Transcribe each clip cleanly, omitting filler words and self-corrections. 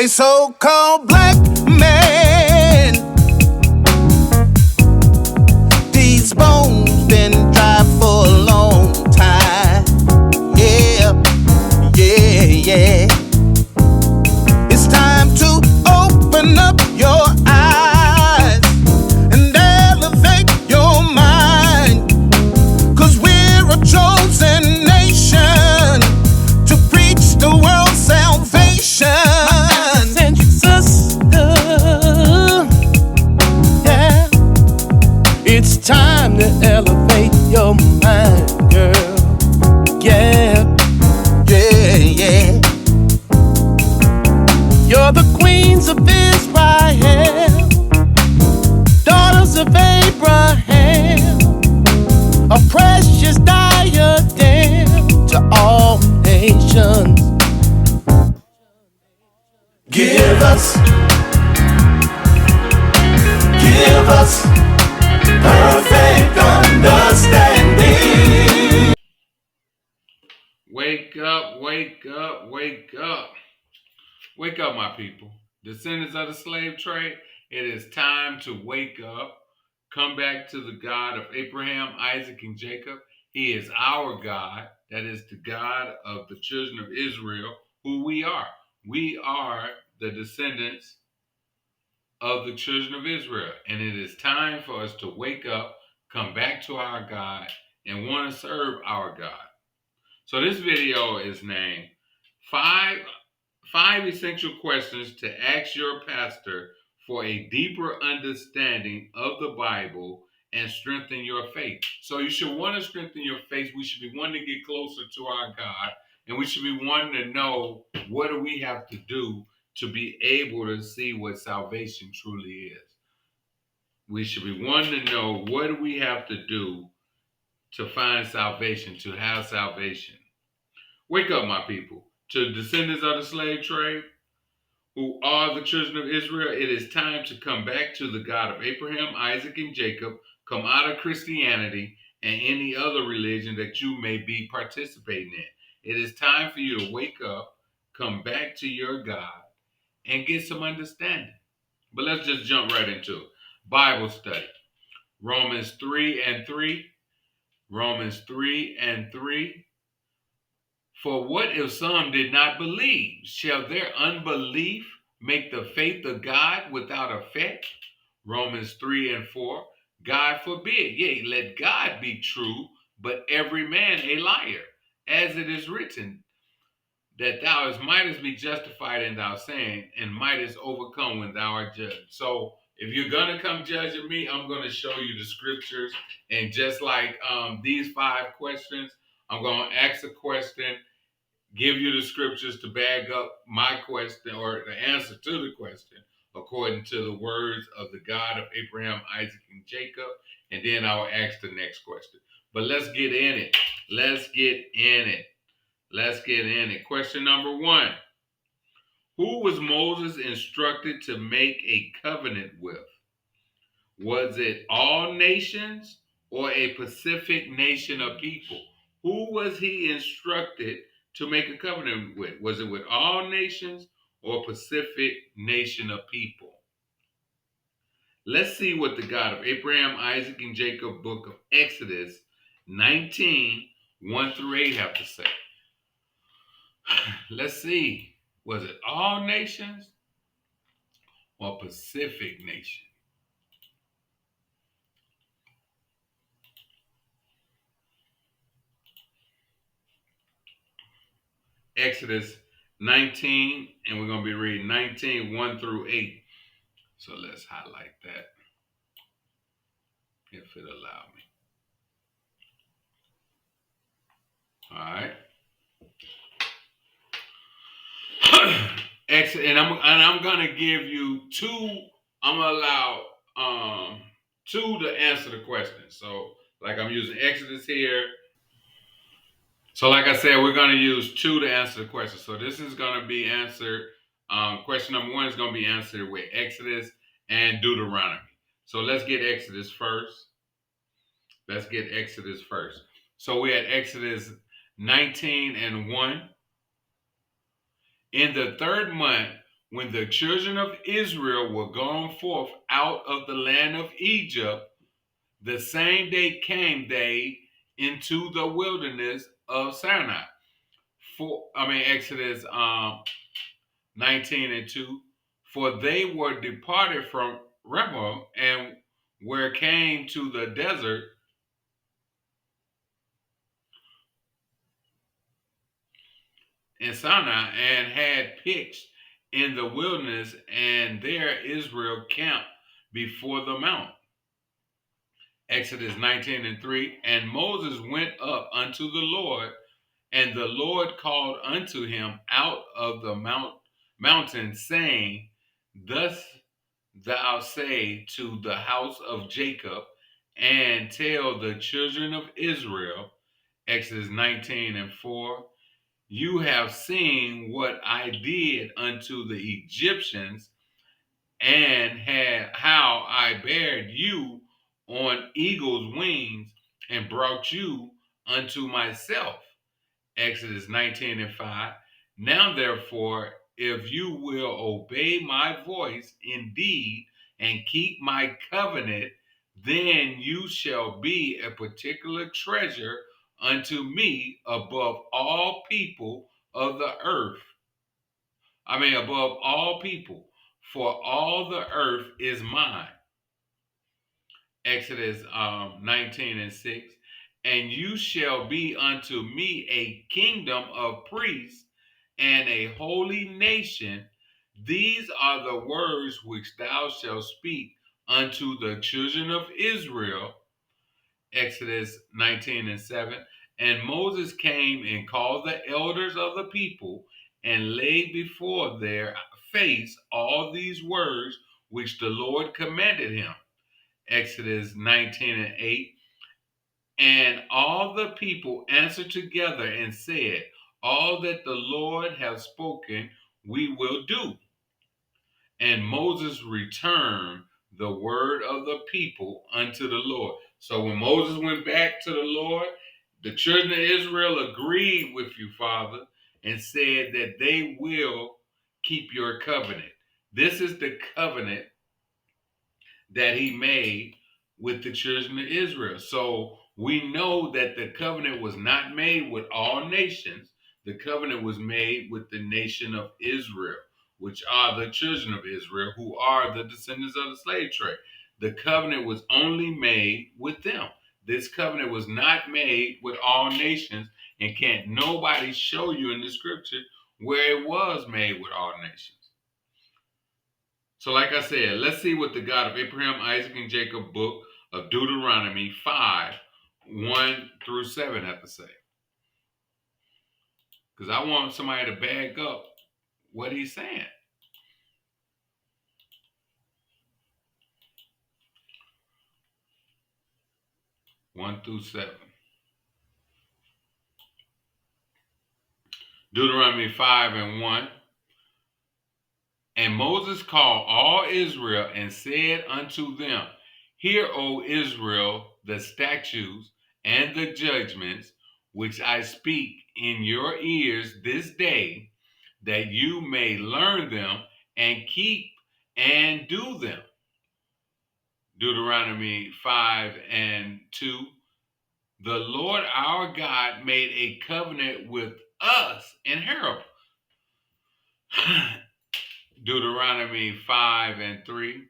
A so-called black man. These bones been dry for a long time. Yeah, yeah, yeah. It's time to open up your eyes and elevate your mind. 'Cause we're a chosen nation to preach the world's salvation. It's time to elevate your mind, girl. Yeah, yeah, yeah. You're the queens of Israel, daughters of Abraham, a precious diadem to all nations. Give us perfect understanding. Wake up, wake up, wake up. Wake up, my people. Descendants of the slave trade, it is time to wake up. Come back to the God of Abraham, Isaac, and Jacob. He is our God. That is the God of the children of Israel, who we are. We are the descendants of the children of Israel. And it is time for us to wake up, come back to our God, and want to serve our God. So this video is named Five Essential Questions to Ask Your Pastor for a Deeper Understanding of the Bible and Strengthen Your Faith. So you should want to strengthen your faith. We should be wanting to get closer to our God. And we should be wanting to know, what do we have to do to be able to see what salvation truly is. We should be wanting to know, what do we have to do to find salvation, to have salvation. Wake up, my people. To descendants of the slave trade, who are the children of Israel, it is time to come back to the God of Abraham, Isaac, and Jacob. Come out of Christianity and any other religion that you may be participating in. It is time for you to wake up, come back to your God, and get some understanding. But let's just jump right into it. Bible study. Romans 3 and 3. Romans 3 and 3. For what if some did not believe? Shall their unbelief make the faith of God without effect? Romans 3 and 4. God forbid. Yea, let God be true, but every man a liar. As it is written, that thou mightest be justified in thy saying, and mightest overcome when thou art judged. So if you're going to come judging me, I'm going to show you the scriptures. And just like these 5 questions, I'm going to ask a question, give you the scriptures to back up my question or the answer to the question according to the words of the God of Abraham, Isaac, and Jacob. And then I'll ask the next question. But let's get in it. Let's get in it. Let's get in it. Question number 1. Who was Moses instructed to make a covenant with? Was it all nations or a specific nation of people? Who was he instructed to make a covenant with? Was it with all nations or a specific nation of people? Let's see what the God of Abraham, Isaac, and Jacob, book of Exodus 19, 1 through 8 have to say. Let's see. Was it all nations or Pacific nation? Exodus 19, and we're going to be reading 19, 1 through 8. So let's highlight that, if it allow me. All right. And I'm going to give you 2. I'm going to allow 2 to answer the question. So like I'm using Exodus here. So like I said, we're going to use 2 to answer the question. So this is going to be answered. Question number 1 is going to be answered with Exodus and Deuteronomy. So let's get Exodus first. Let's get Exodus first. So we had Exodus 19 and 1. In the 3rd month, when the children of Israel were gone forth out of the land of Egypt, the same day came they into the wilderness of Sinai. Exodus 19:2. For they were departed from Ramah and were came to the desert in Sinai and had pitched in the wilderness, and there Israel camped before the mount. Exodus 19:3. And Moses went up unto the Lord, and the Lord called unto him out of the mountain, saying, Thus thou say to the house of Jacob, and tell the children of Israel, Exodus 19:4, you have seen what I did unto the Egyptians, and how I bared you on eagle's wings, and brought you unto myself. Exodus 19:5. Now therefore, if you will obey my voice indeed and keep my covenant, then you shall be a particular treasure unto me above all people of the earth. Above all people, for all the earth is mine. Exodus 19:6. And you shall be unto me a kingdom of priests and a holy nation. These are the words which thou shalt speak unto the children of Israel. Exodus 19:7. And Moses came and called the elders of the people and laid before their face all these words which the Lord commanded him. Exodus 19:8. And all the people answered together and said, All that the Lord hath spoken, we will do. And Moses returned the word of the people unto the Lord. So when Moses went back to the Lord, the children of Israel agreed with you, Father, and said that they will keep your covenant. This is the covenant that he made with the children of Israel. So we know that the covenant was not made with all nations. The covenant was made with the nation of Israel, which are the children of Israel, who are the descendants of the slave trade. The covenant was only made with them. This covenant was not made with all nations, and can't nobody show you in the scripture where it was made with all nations. So like I said, let's see what the God of Abraham, Isaac, and Jacob book of Deuteronomy 5:1-7 have to say. Because I want somebody to back up what he's saying. 1-7. Deuteronomy 5:1. And Moses called all Israel and said unto them, Hear, O Israel, the statutes and the judgments which I speak in your ears this day, that you may learn them and keep and do them. Deuteronomy 5:2. The Lord our God made a covenant with us in Horeb. Deuteronomy 5:3.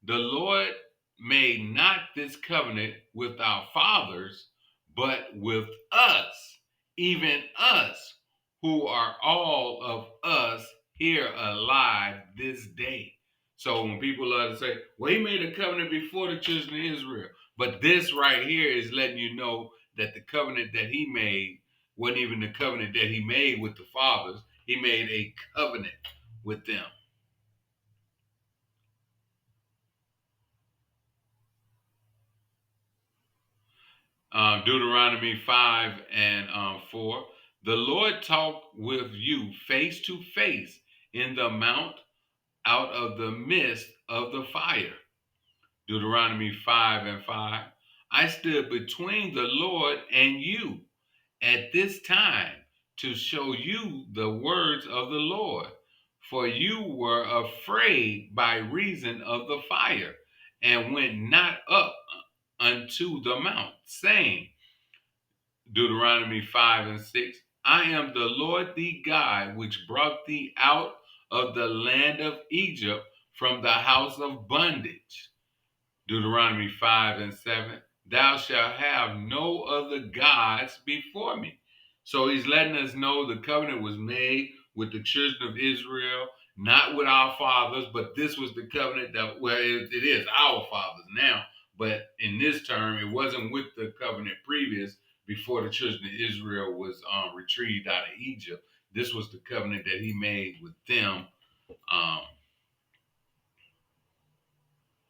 The Lord made not this covenant with our fathers, but with us, even us, who are all of us here alive this day. So when people love to say, well, he made a covenant before the children of Israel. But this right here is letting you know that the covenant that he made wasn't even the covenant that he made with the fathers. He made a covenant with them. Deuteronomy 5:4. The Lord talked with you face to face in the mount out of the midst of the fire. Deuteronomy 5:5. I stood between the Lord and you at this time to show you the words of the Lord. for you were afraid by reason of the fire, and went not up unto the mount, saying, Deuteronomy 5 and 6, I am the Lord thee God, which brought thee out of the land of Egypt from the house of bondage. Deuteronomy 5 and 7, thou shalt have no other gods before me. So he's letting us know the covenant was made with the children of Israel, not with our fathers, but this was the covenant that, well, it is our fathers now, but in this term, it wasn't with the covenant previous before the children of Israel was retrieved out of Egypt. This was the covenant that he made with them um,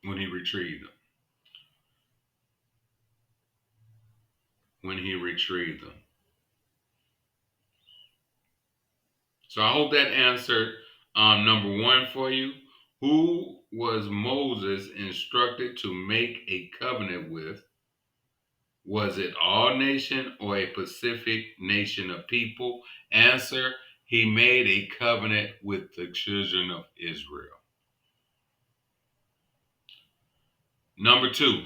when he retrieved them. When he retrieved them. So I hope that answered number one for you. Who was Moses instructed to make a covenant with? Was it all nation or a specific nation of people? Answer, he made a covenant with the children of Israel. Number two,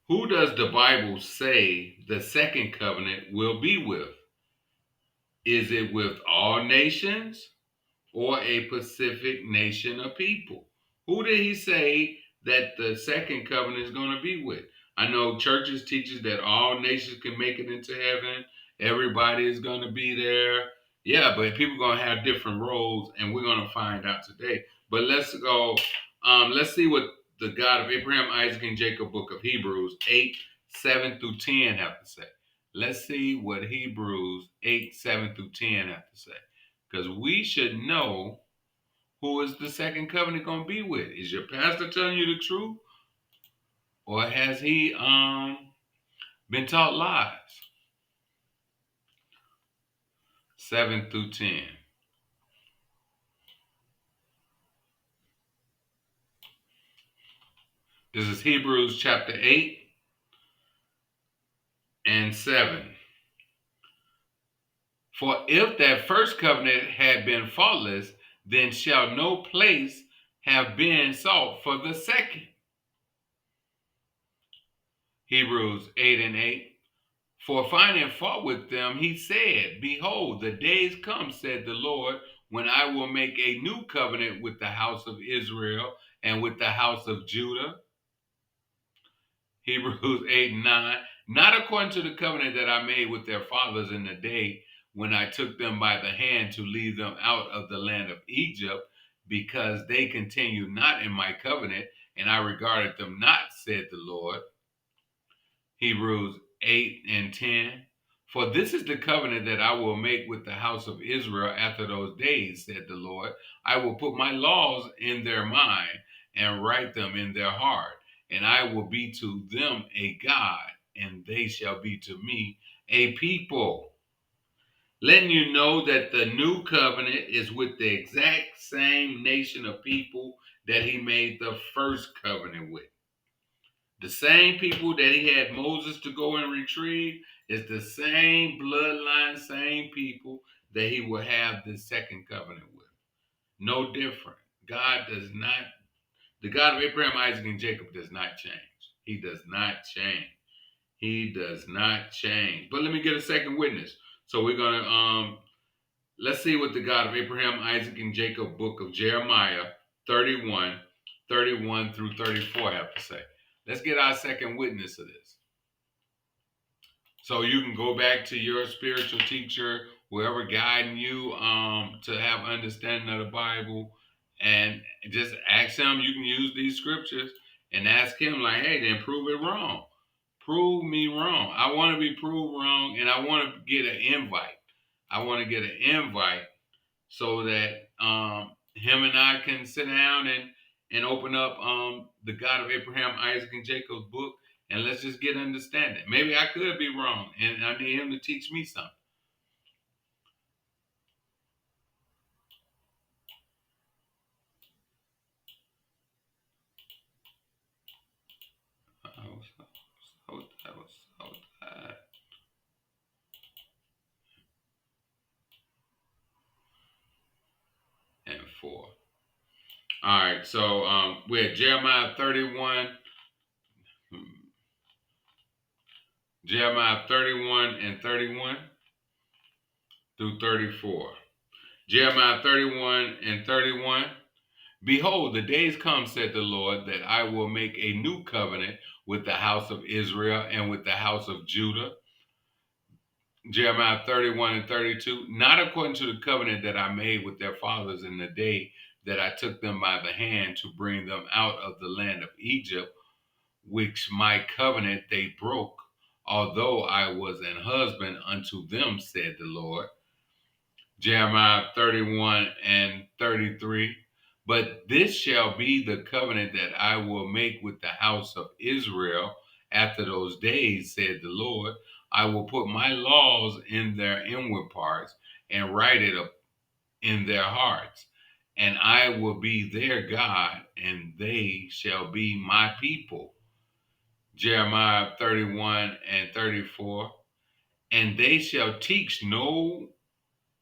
who does the Bible say the second covenant will be with? Is it with all nations or a specific nation of people? Who did he say that the second covenant is going to be with? I know churches teaches that all nations can make it into heaven. Everybody is going to be there. Yeah, but people are going to have different roles, and we're going to find out today. But let's go. Let's see what the God of Abraham, Isaac, and Jacob, book of Hebrews 8, 7 through 10 have to say. Let's see what Hebrews 8, 7 through 10 have to say. Because we should know who is the second covenant going to be with. Is your pastor telling you the truth? Or has he been taught lies? 7 through 10. This is Hebrews chapter 8 and 7. For if that first covenant had been faultless, then shall no place have been sought for the second. Hebrews 8 and 8. For finding fault with them, he said, behold, the days come, said the Lord, when I will make a new covenant with the house of Israel and with the house of Judah. Hebrews 8 and 9. Not according to the covenant that I made with their fathers in the day when I took them by the hand to lead them out of the land of Egypt, because they continued not in my covenant, and I regarded them not, said the Lord. Hebrews 8 and 10. For this is the covenant that I will make with the house of Israel after those days, said the Lord. I will put my laws in their mind and write them in their heart, and I will be to them a God, and they shall be to me a people. Letting you know that the new covenant is with the exact same nation of people that he made the first covenant with. The same people that he had Moses to go and retrieve is the same bloodline, same people that he will have this second covenant with. No different. God does not, the God of Abraham, Isaac, and Jacob does not change. He does not change. He does not change. But let me get a second witness. So we're going to, let's see what the God of Abraham, Isaac, and Jacob, book of Jeremiah 31, 31 through 34 have to say. Let's get our second witness of this. So you can go back to your spiritual teacher, whoever guiding you to have understanding of the Bible, and just ask him. You can use these scriptures and ask him, like, hey, then prove it wrong. Prove me wrong. I want to be proved wrong, and I want to get an invite. I want to get an invite so that him and I can sit down and open up the God of Abraham, Isaac, and Jacob's book, and let's just get understanding. Maybe I could be wrong, and I need him to teach me something. All right, so we're at Jeremiah 31 and 31 through 34. Jeremiah 31 and 31. Behold, the days come, said the Lord, that I will make a new covenant with the house of Israel and with the house of Judah. Jeremiah 31 and 32. Not according to the covenant that I made with their fathers in the day that I took them by the hand to bring them out of the land of Egypt, which my covenant they broke, although I was an husband unto them, said the Lord. Jeremiah 31 and 33. But this shall be the covenant that I will make with the house of Israel after those days, said the Lord. I will put my laws in their inward parts and write it up in their hearts. And I will be their God, and they shall be my people. Jeremiah 31 and 34. And they shall teach no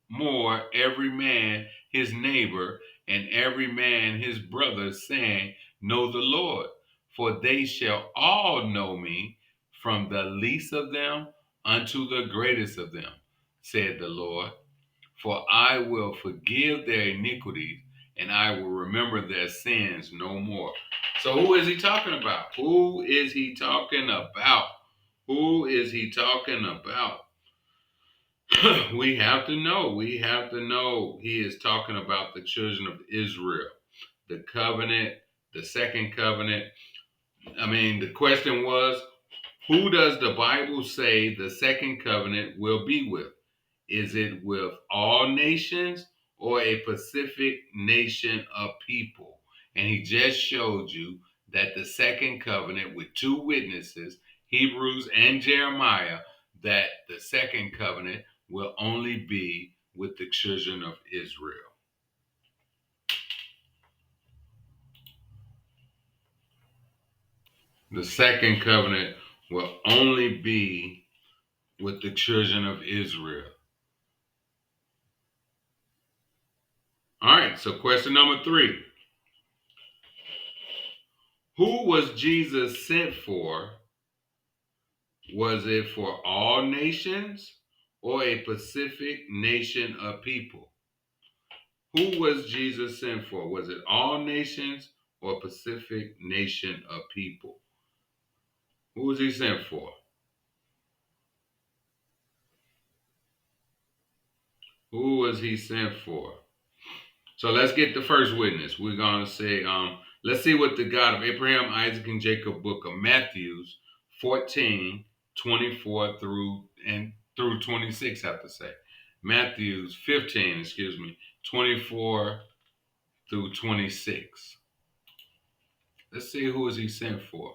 more every man his neighbor and every man his brother, saying, Know the Lord, for they shall all know me, from the least of them unto the greatest of them, said the Lord. For I will forgive their iniquities, and I will remember their sins no more. So who is he talking about? Who is he talking about? Who is he talking about? We have to know. We have to know he is talking about the children of Israel, the covenant, the second covenant. I mean, the question was, who does the Bible say the second covenant will be with? Is it with all nations or a specific nation of people? And he just showed you that the second covenant with two witnesses, Hebrews and Jeremiah, that the second covenant will only be with the children of Israel. The second covenant will only be with the children of Israel. All right, so question number 3. Who was Jesus sent for? Was it for all nations or a specific nation of people? Who was Jesus sent for? Was it all nations or a specific nation of people? Who was he sent for? Who was he sent for? So let's get the first witness. We're going to say, let's see what the God of Abraham, Isaac, and Jacob, book of Matthew 14, 24 through 26 have to say. Matthew 15, 24 through 26. Let's see who is he sent for.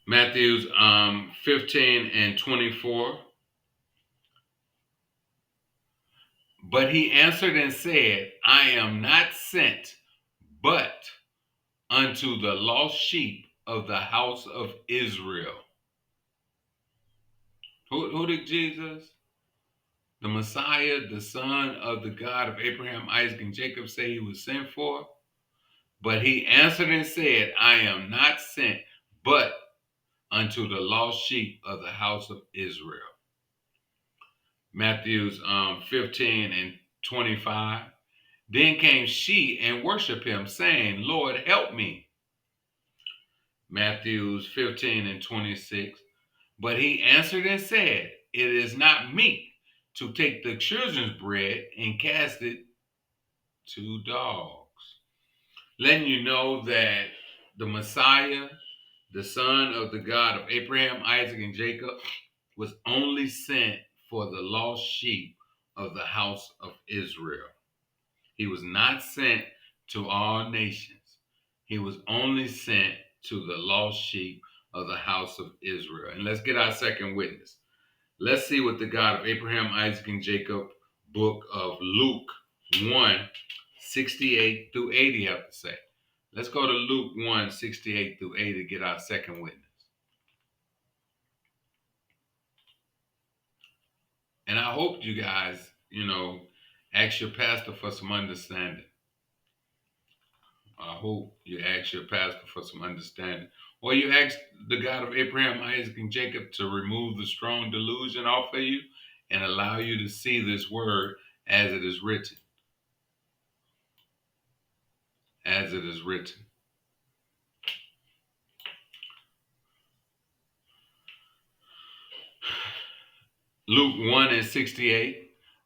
Matthew 15 and 24. But he answered and said, I am not sent, but unto the lost sheep of the house of Israel. Who did Jesus, the Messiah, the son of the God of Abraham, Isaac, and Jacob, say he was sent for? But he answered and said, I am not sent, but unto the lost sheep of the house of Israel. Matthew 15 and 25. Then came she and worshiped him, saying, Lord, help me. Matthew 15 and 26. But he answered and said, It is not meet to take the children's bread and cast it to dogs. Letting you know that the Messiah, the son of the God of Abraham, Isaac, and Jacob, was only sent for the lost sheep of the house of Israel. He was not sent to all nations. He was only sent to the lost sheep of the house of Israel. And let's get our second witness. Let's see what the God of Abraham, Isaac, and Jacob, book of Luke 1, 68 through 80 have to say. Let's go to Luke 1, 68 through 80 to get our second witness. And I hope you guys, ask your pastor for some understanding. I hope you ask your pastor for some understanding. Or you ask the God of Abraham, Isaac, and Jacob to remove the strong delusion off of you and allow you to see this word as it is written. As it is written. Luke 1 and 68.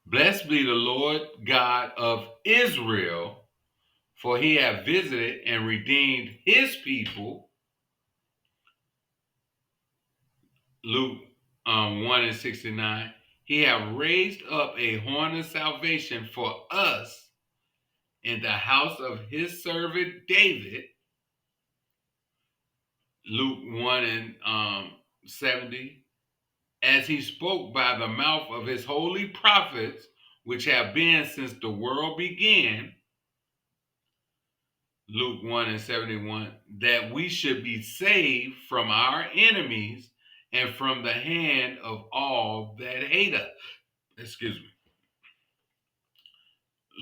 Blessed be the Lord God of Israel, for he hath visited and redeemed his people. Luke 1 and 69. He hath raised up a horn of salvation for us in the house of his servant David. Luke 1 and 70. As he spoke by the mouth of his holy prophets, which have been since the world began. Luke 1 and 71, that we should be saved from our enemies and from the hand of all that hate us. Excuse me.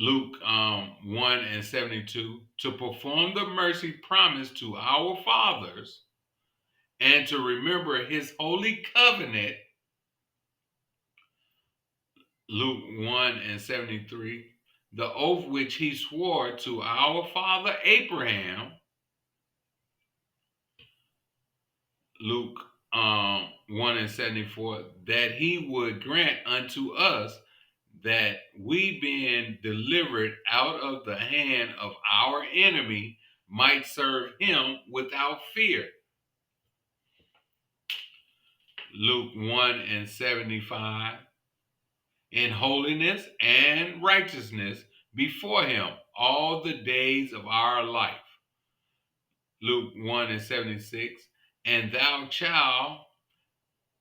Luke 1 and 72, to perform the mercy promised to our fathers and to remember his holy covenant. Luke 1 and 73, the oath which he swore to our father Abraham. Luke 1 and 74, that he would grant unto us that we, being delivered out of the hand of our enemy, might serve him without fear. Luke 1 and 75, in holiness and righteousness before him all the days of our life. Luke 1 and 76, and thou, child,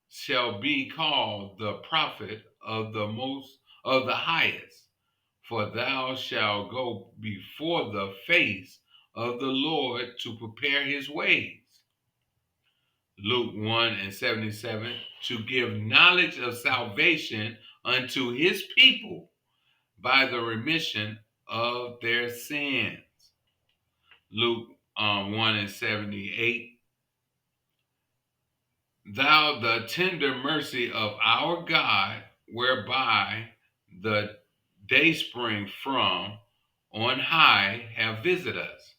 shall be called the prophet of the highest, for thou shalt go before the face of the Lord to prepare his ways. Luke 1 and 77, to give knowledge of salvation unto his people by the remission of their sins. Luke 1 and 78, thou the tender mercy of our God, whereby the dayspring from on high have visited us.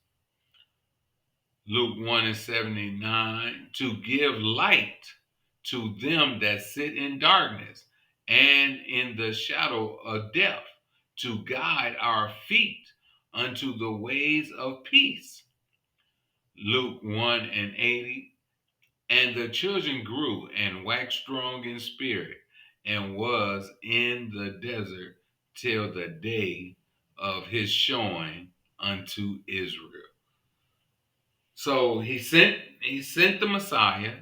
Luke 1 and 79, to give light to them that sit in darkness and in the shadow of death, to guide our feet unto the ways of peace. Luke 1 and 80, and the children grew and waxed strong in spirit, and was in the desert till the day of his showing unto Israel. So he sent the Messiah,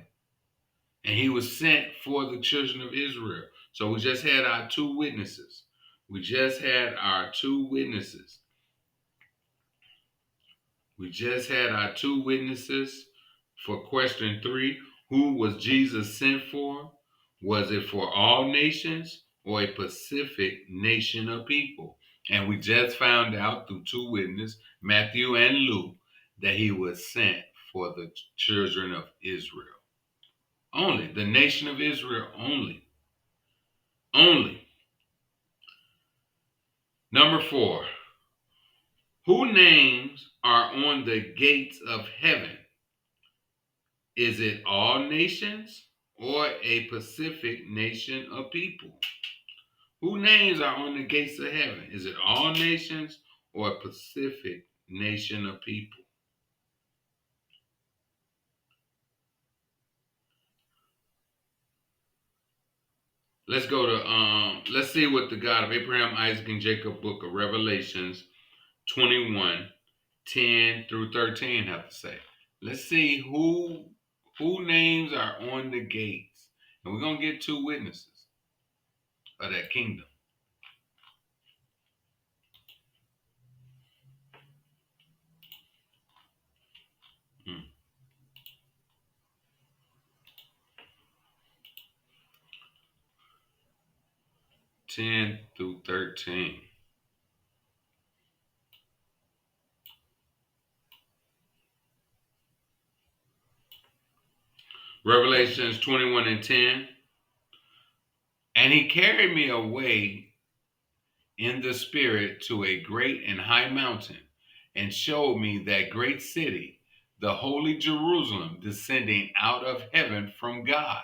and he was sent for the children of Israel. So we just had our two witnesses. We just had our two witnesses. For question 3. Who was Jesus sent for? Was it for all nations or a specific nation of people? And we just found out through two witnesses, Matthew and Luke, that he was sent for the children of Israel. Only. The nation of Israel only. Only. Number 4. Whose names are on the gates of heaven? Is it all nations or a specific nation of people? Whose names are on the gates of heaven? Is it all nations or a specific nation of people? Let's go to let's see what the God of Abraham, Isaac, and Jacob book of Revelations 21, 10 through 13 have to say. Let's see who names are on the gates. And we're gonna get two witnesses of that kingdom. 10 through 13. Revelations 21 and 10. And he carried me away in the spirit to a great and high mountain, and showed me that great city, the holy Jerusalem, descending out of heaven from God.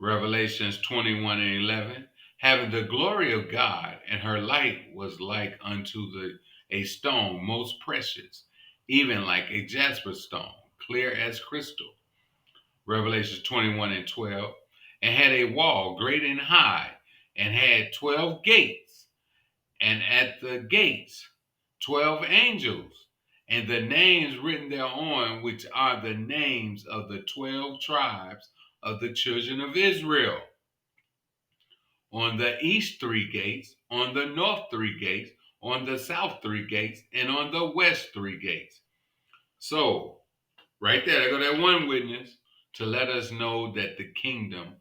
Revelations 21 and 11. Having the glory of God, and her light was like unto a stone most precious, even like a jasper stone, clear as crystal. Revelations 21 and 12. And had a wall great and high, and had 12 gates, and at the gates 12 angels, and the names written thereon, which are the names of the 12 tribes of the children of Israel. On the east 3 gates, on the north 3 gates, on the south 3 gates, and on the west 3 gates. So, right there go that one witness to let us know that the kingdom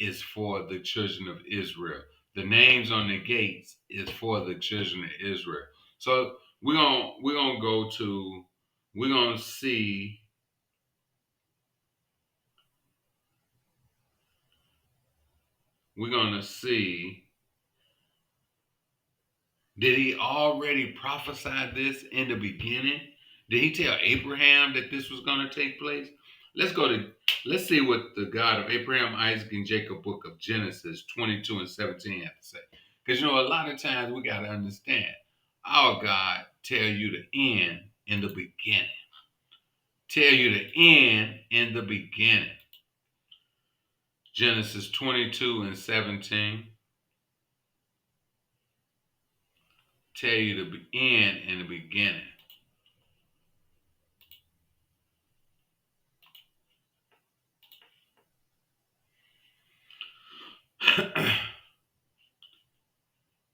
is for the children of Israel. The names on the gates is for the children of Israel. So we're gonna go to we're gonna see we're gonna see, did he already prophesy this in the beginning? Did he tell Abraham that this was gonna take place? Let's see what the God of Abraham, Isaac, and Jacob book of Genesis 22 and 17 have to say. Because a lot of times we gotta understand our God tell you the end in the beginning. Tell you the end in the beginning. Genesis 22 and 17. Tell you the end in the beginning.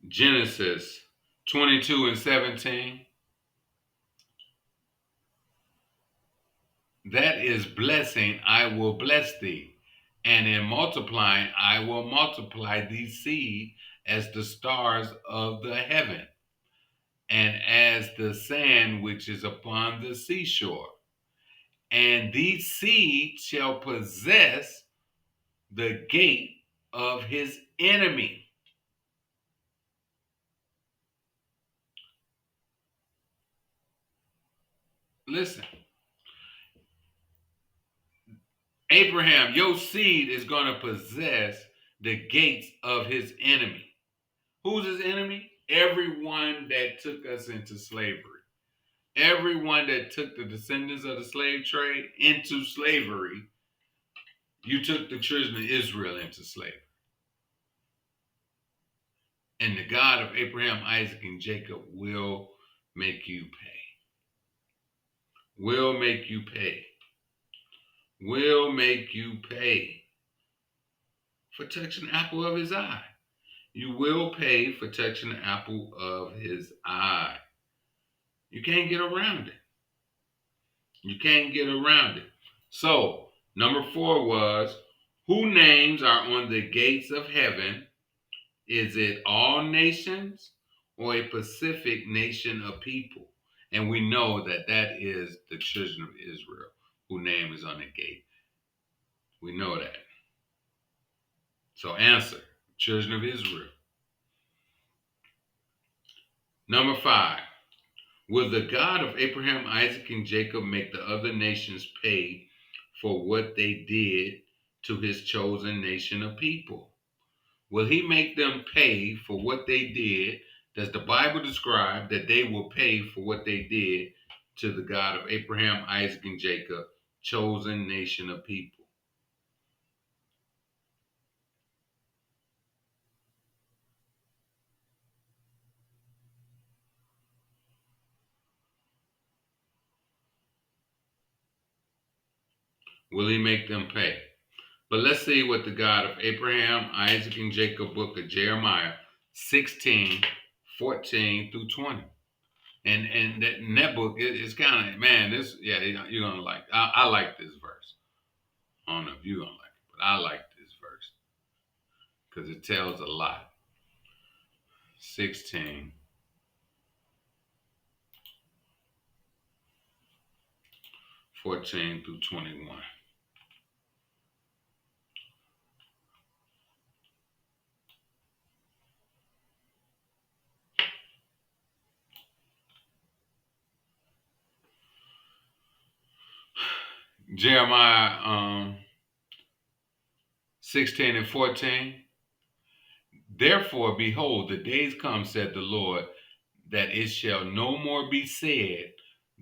Genesis 22 and 17. That is blessing, I will bless thee. And in multiplying, I will multiply thee seed as the stars of the heaven, and as the sand which is upon the seashore. And these seed shall possess the gate of his enemy. Listen, Abraham, your seed is going to possess the gates of his enemy. Who's his enemy? Everyone that took us into slavery. Everyone that took the descendants of the slave trade into slavery, you took the children of Israel into slavery. And the God of Abraham, Isaac, and Jacob will make you pay. Will make you pay. Will make you pay for touching the apple of his eye. You will pay for touching the apple of his eye. You can't get around it. You can't get around it. So, number 4 was, who names are on the gates of heaven? Is it all nations or a specific nation of people? And we know that that is the children of Israel, whose name is on the gate. We know that. So answer, children of Israel. Number 5, will the God of Abraham, Isaac, and Jacob make the other nations pay for what they did to his chosen nation of people? Will he make them pay for what they did? Does the Bible describe that they will pay for what they did to the God of Abraham, Isaac, and Jacob, chosen nation of people? Will he make them pay? But let's see what the God of Abraham, Isaac, and Jacob book of Jeremiah 16, 14 through 20. And in that book, it's kind of, man, this, yeah, you're going to like, I like this verse. I don't know if you're going to like it, but I like this verse. because it tells a lot. 16, 14 through 21. Jeremiah 16 and 14. Therefore, behold, the days come, said the Lord, that it shall no more be said,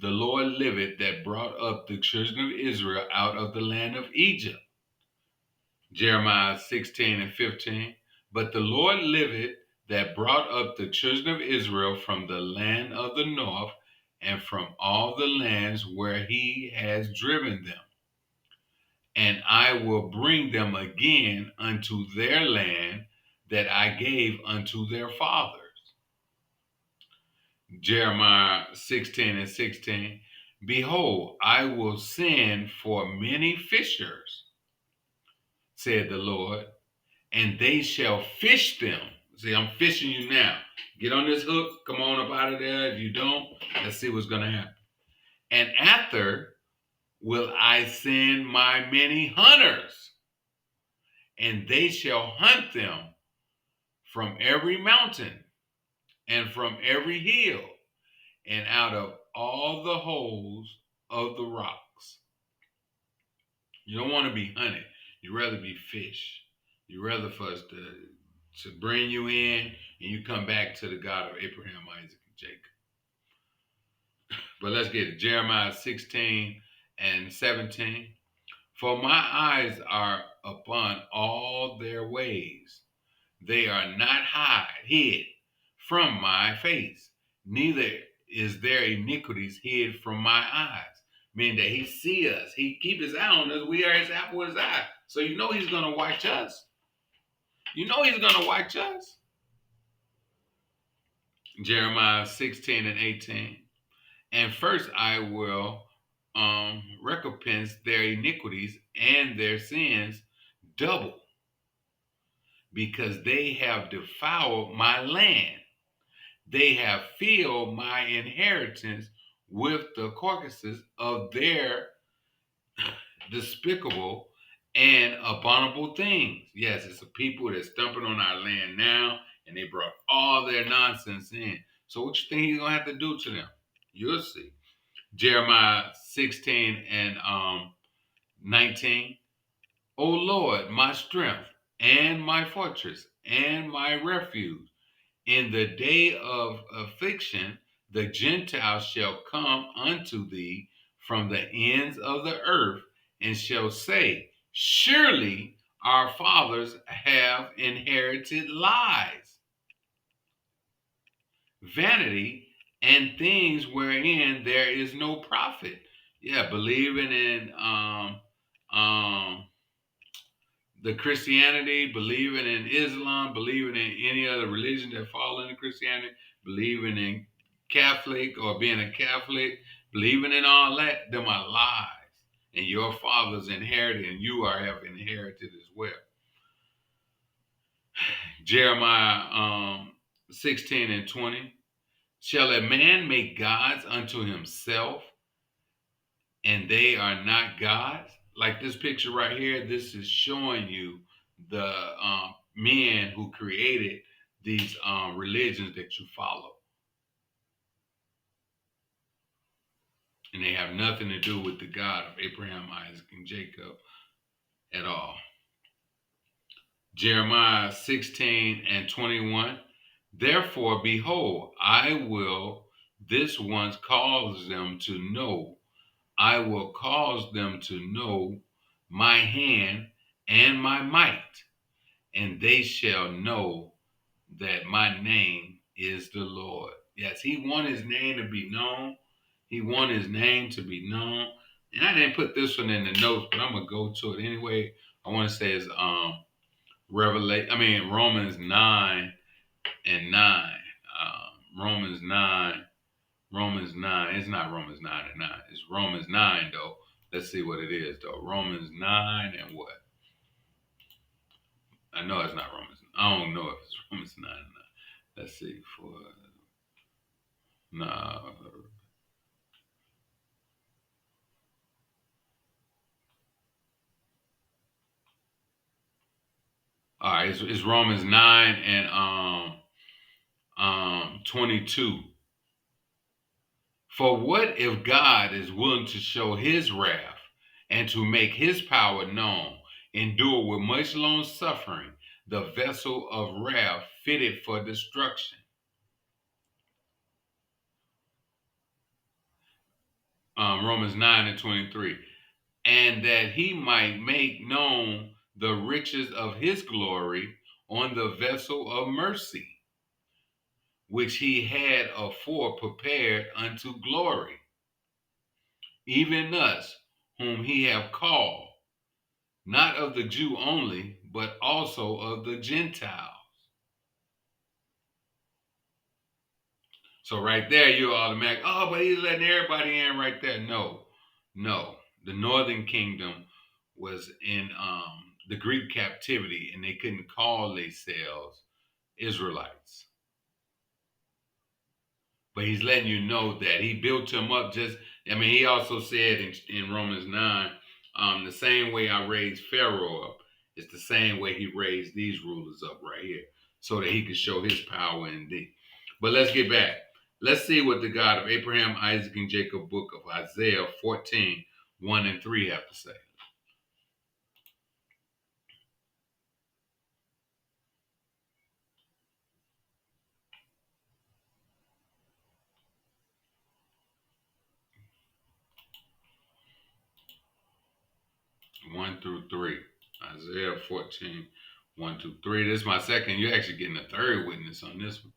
the Lord liveth that brought up the children of Israel out of the land of Egypt. Jeremiah 16 and 15. But the Lord liveth that brought up the children of Israel from the land of the north and from all the lands where he has driven them. And I will bring them again unto their land that I gave unto their fathers. Jeremiah 16 and 16. Behold, I will send for many fishers, said the Lord, and they shall fish them. See, I'm fishing you now. Get on this hook. Come on up out of there. If you don't, let's see what's going to happen. And after will I send my many hunters, and they shall hunt them from every mountain and from every hill and out of all the holes of the rocks. You don't want to be hunted. You'd rather be fish. You'd rather for us to bring you in and you come back to the God of Abraham, Isaac, and Jacob. But let's get it. Jeremiah 16 and 17. For my eyes are upon all their ways. They are not hid from my face, neither is their iniquities hid from my eyes. Meaning that he see us. He keep his eye on us. We are his apple of his eye. So you know he's going to watch us. You know he's going to watch us. Jeremiah 16 and 18. And first I will recompense their iniquities and their sins double, because they have defiled my land. They have filled my inheritance with the carcasses of their despicable and abominable things. Yes, it's a people that's dumping on our land now, and they brought all their nonsense in. So what you think he's going to have to do to them? You'll see. Jeremiah 16 and 19. O Lord, my strength and my fortress and my refuge, in the day of affliction, the Gentiles shall come unto thee from the ends of the earth, and shall say, surely our fathers have inherited lies, vanity, and things wherein there is no profit. Yeah, believing in the Christianity, believing in Islam, believing in any other religion that fall into Christianity, believing in Catholic or being a Catholic, believing in all that, them are lies. And your fathers inherited, and you have inherited as well. Jeremiah 16 and 20. Shall a man make gods unto himself, and they are not gods? Like this picture right here, this is showing you the men who created these religions that you follow. And they have nothing to do with the God of Abraham, Isaac, and Jacob at all. Jeremiah 16 and 21. Therefore, behold, I will this once cause them to know. I will cause them to know my hand and my might, and they shall know that my name is the Lord. Yes, he wanted his name to be known. He wanted his name to be known. And I didn't put this one in the notes, but I'm gonna go to it anyway. I want to say it's Romans 9 and 9. Romans 9. Romans 9. It's not Romans 9 and 9. It's Romans 9 though. Let's see what it is though. Romans 9 and what? I know it's not Romans I don't know if it's Romans 9 or not. Let's see. For nah. All right, it's Romans 9 and 22. For what if God is willing to show his wrath and to make his power known, endure with much long suffering the vessel of wrath fitted for destruction? Romans 9 and 23. And that he might make known the riches of his glory on the vessel of mercy, which he had afore prepared unto glory, even us, whom he have called, not of the Jew only, but also of the Gentiles. So right there, you're automatic, oh, but he's letting everybody in right there. No, no. The northern kingdom was in the Greek captivity, and they couldn't call themselves Israelites. But he's letting you know that he built them up he also said in Romans 9, the same way I raised Pharaoh up, it's the same way he raised these rulers up right here, so that he could show his power in thee. But let's get back. Let's see what the God of Abraham, Isaac, and Jacob book of Isaiah 14, 1 and 3 have to say. One through 3. Isaiah 14, 1 through 3. This is my second. You're actually getting a third witness on this one.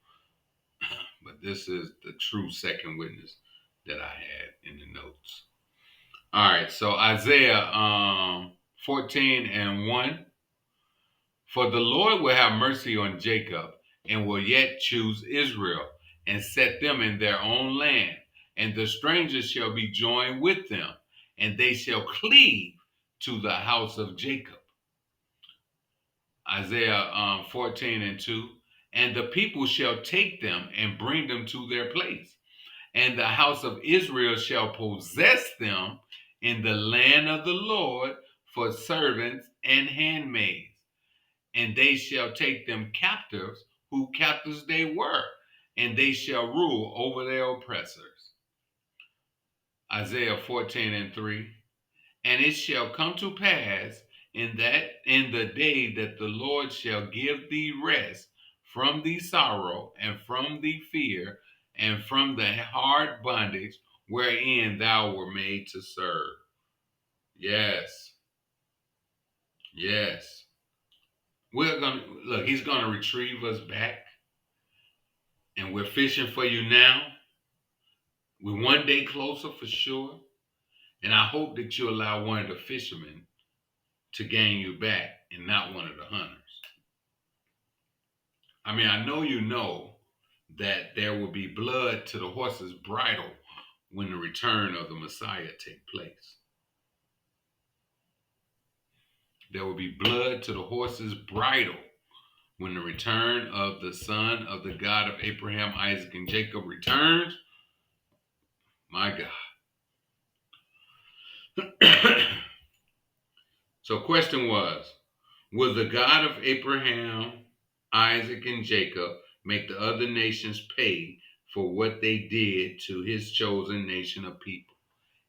But this is the true second witness that I had in the notes. All right, so Isaiah 14 and 1. For the Lord will have mercy on Jacob and will yet choose Israel and set them in their own land. And the strangers shall be joined with them, and they shall cleave to the house of Jacob. Isaiah 14 and 2. And the people shall take them and bring them to their place. And the house of Israel shall possess them in the land of the Lord for servants and handmaids. And they shall take them captives, who captives they were, and they shall rule over their oppressors. Isaiah 14 and 3. And it shall come to pass in the day that the Lord shall give thee rest from the sorrow and from the fear and from the hard bondage wherein thou were made to serve. Yes. Yes. He's gonna retrieve us back. And we're fishing for you now. We're one day closer for sure. And I hope that you allow one of the fishermen to gain you back and not one of the hunters. I mean, I know you know that there will be blood to the horse's bridle when the return of the Messiah take place. There will be blood to the horse's bridle when the return of the Son of the God of Abraham, Isaac, and Jacob returns. My God. So question was, will the God of Abraham, Isaac, and Jacob make the other nations pay for what they did to his chosen nation of people?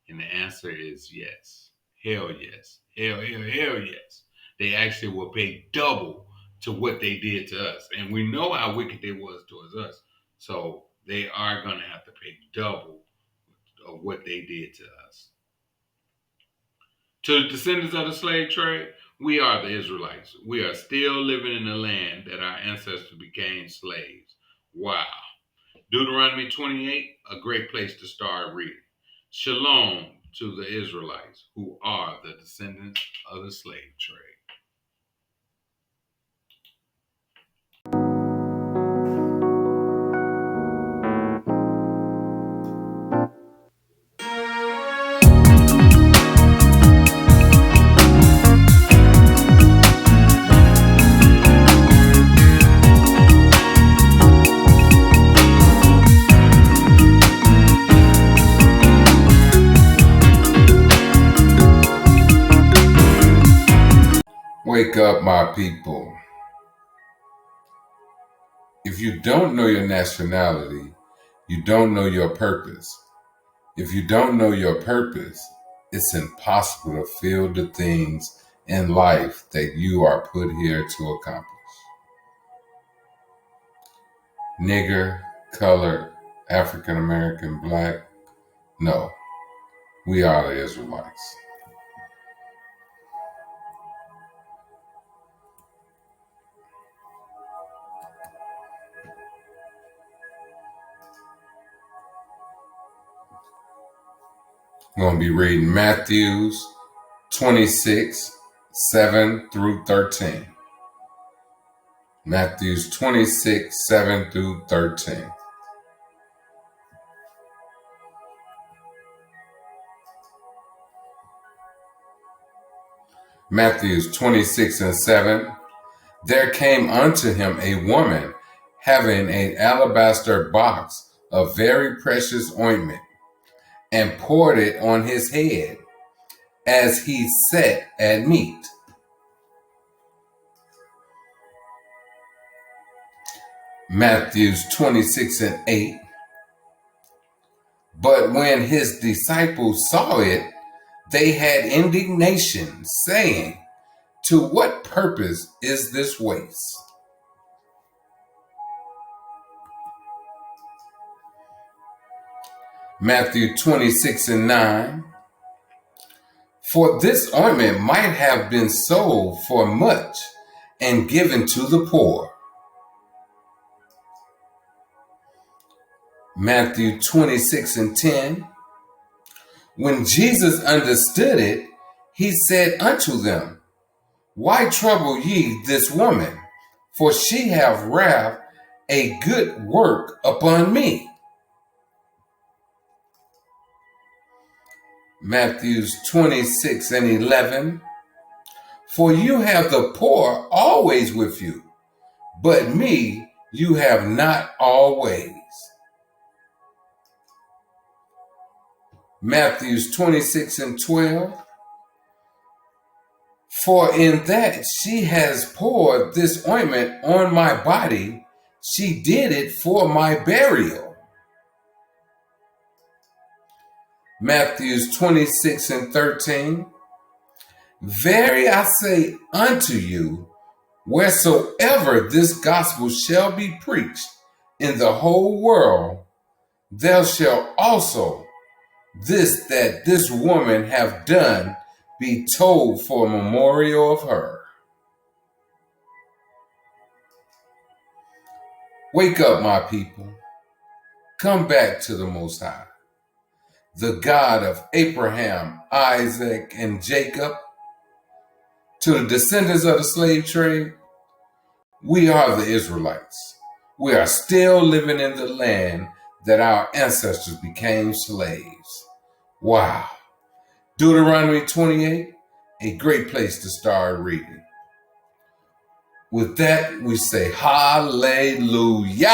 And the answer is yes. Hell yes. Hell yes. They actually will pay double to what they did to us. And we know how wicked they was towards us. So they are going to have to pay double of what they did to us. To the descendants of the slave trade, we are the Israelites. We are still living in the land that our ancestors became slaves. Wow. Deuteronomy 28, a great place to start reading. Shalom to the Israelites who are the descendants of the slave trade. Wake up, my people. If you don't know your nationality, you don't know your purpose. If you don't know your purpose, it's impossible to feel the things in life that you are put here to accomplish. Nigger, colored, African American, black, no, we are the Israelites. I'm going to be reading Matthews 26, 7 through 13. Matthews 26, 7 through 13. Matthews 26 and 7. There came unto him a woman having an alabaster box of very precious ointment, and poured it on his head as he sat at meat. Matthews 26 and 8. But when his disciples saw it, they had indignation, saying, to what purpose is this waste? Matthew 26 and 9. For this ointment might have been sold for much and given to the poor. Matthew 26 and 10. When Jesus understood it, he said unto them, why trouble ye this woman? For she hath wrought a good work upon me. Matthew 26 and 11. For you have the poor always with you, but me you have not always. Matthew 26 and 12. For in that she has poured this ointment on my body, she did it for my burial. Matthew 26 and 13. Verily I say unto you, wheresoever this gospel shall be preached in the whole world, there shall also this that this woman have done be told for a memorial of her. Wake up, my people. Come back to the Most High, the God of Abraham, Isaac, and Jacob. To the descendants of the slave trade, we are the Israelites. We are still living in the land that our ancestors became slaves. Wow. Deuteronomy 28, a great place to start reading. With that, we say hallelujah.